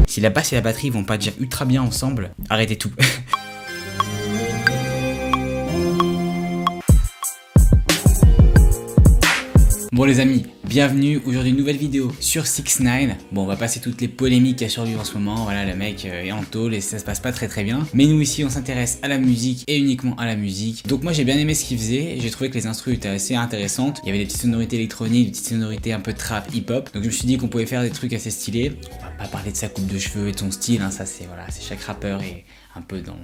Si la basse et la batterie vont pas déjà ultra bien ensemble, arrêtez tout. Bon les amis, bienvenue, aujourd'hui une nouvelle vidéo sur 6ix9ine. Bon, on va passer toutes les polémiques qu'il y a sur lui en ce moment. Voilà, le mec est en tôle et ça se passe pas très bien. Mais nous ici on s'intéresse à la musique et uniquement à la musique. Donc moi j'ai bien aimé ce qu'il faisait, j'ai trouvé que les instrus étaient assez intéressantes. Il y avait des petites sonorités électroniques, des petites sonorités un peu trap, hip-hop. Donc je me suis dit qu'on pouvait faire des trucs assez stylés. On va pas parler de sa coupe de cheveux et de son style, hein. Ça c'est voilà, c'est chaque rappeur et un peu dans...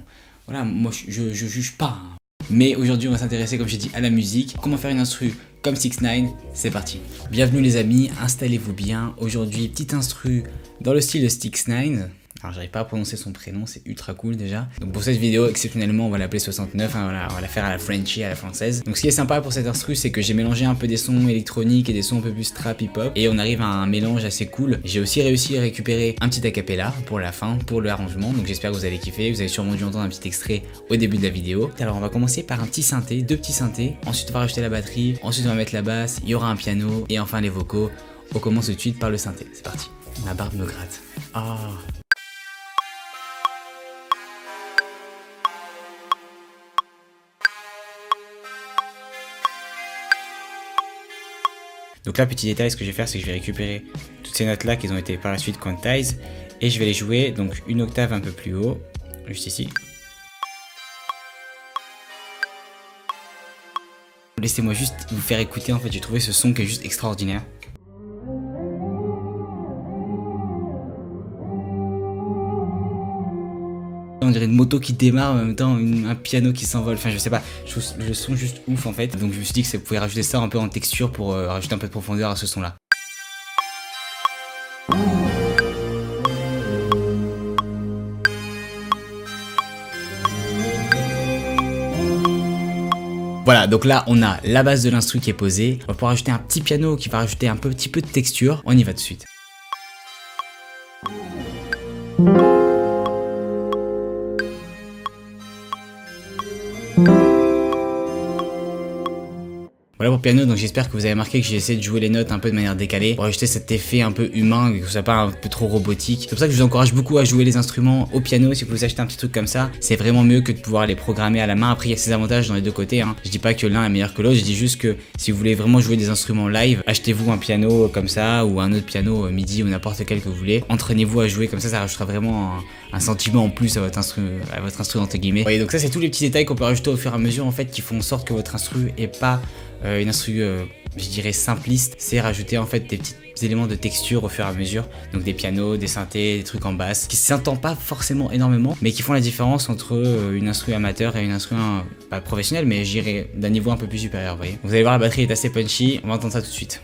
Voilà, moi je juge pas, hein. Mais aujourd'hui on va s'intéresser, comme j'ai dit, à la musique. Comment faire une instru comme 6ix9ine, c'est parti. Bienvenue les amis, installez-vous bien. Aujourd'hui, petite instru dans le style de 6ix9ine. Alors j'arrive pas à prononcer son prénom, c'est ultra cool déjà. Donc pour cette vidéo, exceptionnellement, on va l'appeler 69, hein, voilà, on va la faire à la Frenchie, à la française. Donc ce qui est sympa pour cette instru, c'est que j'ai mélangé un peu des sons électroniques et des sons un peu plus trap hip-hop. Et on arrive à un mélange assez cool. J'ai aussi réussi à récupérer un petit acapella pour la fin, pour l'arrangement. Donc j'espère que vous allez kiffer. Vous avez sûrement dû entendre un petit extrait au début de la vidéo. Alors on va commencer par un petit synthé, deux petits synthés. Ensuite on va rajouter la batterie, ensuite on va mettre la basse, il y aura un piano et enfin les vocaux. On commence tout de suite par le synthé, c'est parti. Ma barbe me gratte. Ah. Donc là, petit détail, ce que je vais faire, c'est que je vais récupérer toutes ces notes là qui ont été par la suite quantized et je vais les jouer donc une octave un peu plus haut, juste ici. Laissez-moi juste vous faire écouter, en fait j'ai trouvé ce son qui est juste extraordinaire. On dirait une moto qui démarre en même temps, un piano qui s'envole, enfin je sais pas, je trouve le son juste ouf en fait. Donc je me suis dit que ça pouvait rajouter ça un peu en texture pour rajouter un peu de profondeur à ce son là. Voilà, donc là on a la base de l'instru qui est posée. On va pouvoir rajouter un petit piano qui va rajouter un petit peu de texture. On y va tout de suite. Voilà pour le piano, donc j'espère que vous avez remarqué que j'ai essayé de jouer les notes un peu de manière décalée pour ajouter cet effet un peu humain, que ce soit pas un peu trop robotique. C'est pour ça que je vous encourage beaucoup à jouer les instruments au piano. Si vous achetez un petit truc comme ça, c'est vraiment mieux que de pouvoir les programmer à la main. Après il y a ses avantages dans les deux côtés, hein. Je dis pas que l'un est meilleur que l'autre, je dis juste que si vous voulez vraiment jouer des instruments live, achetez-vous un piano comme ça ou un autre piano MIDI ou n'importe quel que vous voulez. Entraînez-vous à jouer comme ça rajoutera vraiment un sentiment en plus à votre instru entre guillemets. Et donc ça c'est tous les petits détails qu'on peut rajouter au fur et à mesure en fait qui font en sorte que votre instru est pas une instru, je dirais simpliste. C'est rajouter en fait des petits éléments de texture au fur et à mesure, donc des pianos, des synthés, des trucs en basse qui s'entendent pas forcément énormément mais qui font la différence entre une instru amateur et une instru pas professionnelle mais je dirais d'un niveau un peu plus supérieur, vous voyez. Vous allez voir, la batterie est assez punchy, on va entendre ça tout de suite.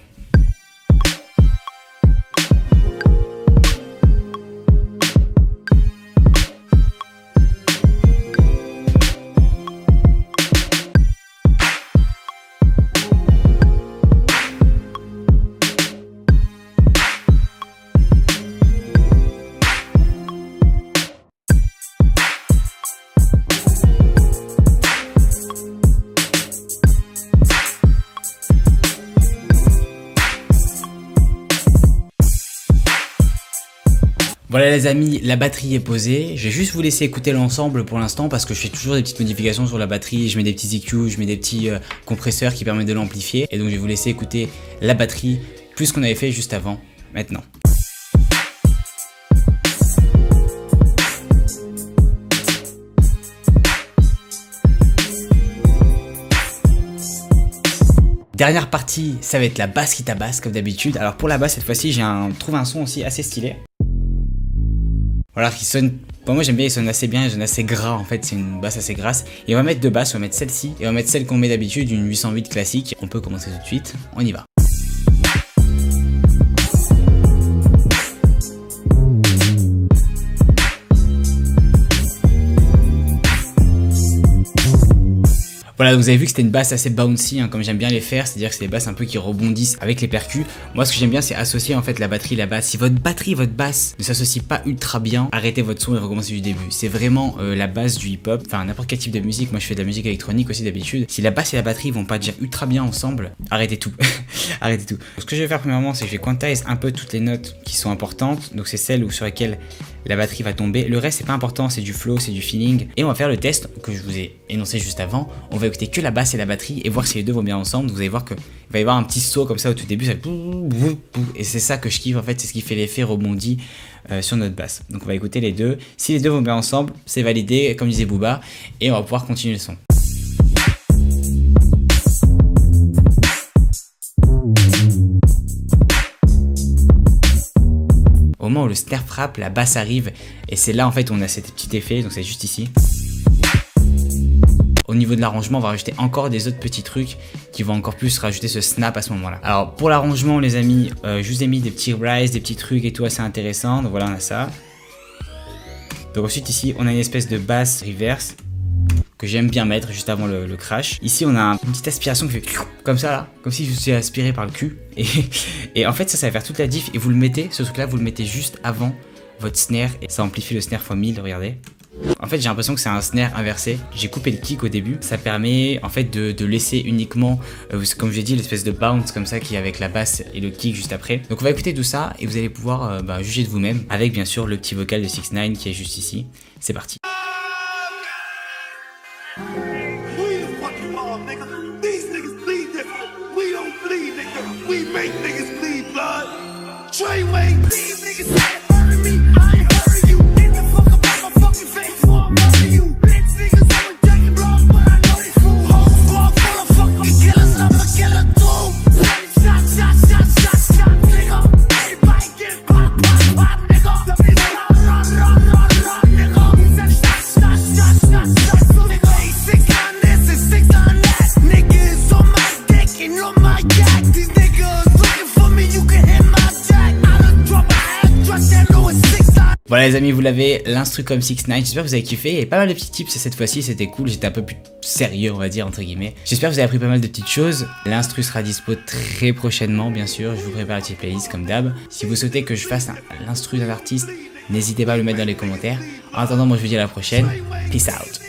Voilà les amis, la batterie est posée. Je vais juste vous laisser écouter l'ensemble pour l'instant parce que je fais toujours des petites modifications sur la batterie. Je mets des petits EQ, je mets des petits compresseurs qui permettent de l'amplifier. Et donc je vais vous laisser écouter la batterie plus ce qu'on avait fait juste avant, maintenant. Dernière partie, ça va être la basse qui tabasse comme d'habitude. Alors pour la basse cette fois-ci, trouve un son aussi assez stylé. Voilà, qui sonne, pour moi j'aime bien, il sonne assez bien, il sonne assez gras en fait, c'est une basse assez grasse. Et on va mettre deux basses, on va mettre celle-ci et on va mettre celle qu'on met d'habitude, une 808 classique. On peut commencer tout de suite, on y va. Voilà, donc vous avez vu que c'était une basse assez bouncy, hein, comme j'aime bien les faire, c'est-à-dire que c'est des basses un peu qui rebondissent avec les percus. Moi, ce que j'aime bien, c'est associer en fait la batterie et la basse. Si votre batterie, votre basse ne s'associe pas ultra bien, arrêtez votre son et recommencez du début. C'est vraiment la base du hip-hop, enfin n'importe quel type de musique. Moi, je fais de la musique électronique aussi d'habitude. Si la basse et la batterie vont pas déjà ultra bien ensemble, arrêtez tout. Arrêtez tout. Ce que je vais faire premièrement, c'est que je vais quantize un peu toutes les notes qui sont importantes. Donc c'est celles sur lesquelles la batterie va tomber. Le reste, c'est pas important, c'est du flow, c'est du feeling. Et on va faire le test que je vous ai énoncé juste avant. On va écouter que la basse et la batterie et voir si les deux vont bien ensemble. Vous allez voir qu'il va y avoir un petit saut comme ça au tout début. Ça et c'est ça que je kiffe en fait, c'est ce qui fait l'effet rebondi sur notre basse. Donc on va écouter les deux. Si les deux vont bien ensemble, c'est validé, comme disait Booba. Et on va pouvoir continuer le son. Au moment où le snare frappe, la basse arrive et c'est là en fait où on a cet petit effet, donc c'est juste ici. Au niveau de l'arrangement, on va rajouter encore des autres petits trucs qui vont encore plus rajouter ce snap à ce moment-là. Alors pour l'arrangement les amis, je vous ai mis des petits rise, des petits trucs et tout assez intéressants, donc voilà on a ça. Donc ensuite ici on a une espèce de basse reverse que j'aime bien mettre juste avant le crash. Ici on a une petite aspiration qui fait comme ça là, comme si je suis aspiré par le cul. Et en fait ça va faire toute la diff et vous le mettez, ce truc là vous le mettez juste avant votre snare et ça amplifie le snare x 1000, regardez. En fait j'ai l'impression que c'est un snare inversé. J'ai coupé le kick au début, ça permet en fait de laisser uniquement, comme j'ai dit, l'espèce de bounce comme ça qui est avec la basse et le kick juste après. Donc on va écouter tout ça et vous allez pouvoir juger de vous-même avec bien sûr le petit vocal de 6ix9ine qui est juste ici. C'est parti. Voilà les amis, vous l'avez, l'instru comme 6ix9ine, j'espère que vous avez kiffé, il y avait pas mal de petits tips cette fois-ci, c'était cool, j'étais un peu plus sérieux on va dire entre guillemets. J'espère que vous avez appris pas mal de petites choses, l'instru sera dispo très prochainement bien sûr, je vous prépare la petite playlist comme d'hab. Si vous souhaitez que je fasse l'instru d'un artiste, n'hésitez pas à le mettre dans les commentaires. En attendant, moi je vous dis à la prochaine, peace out.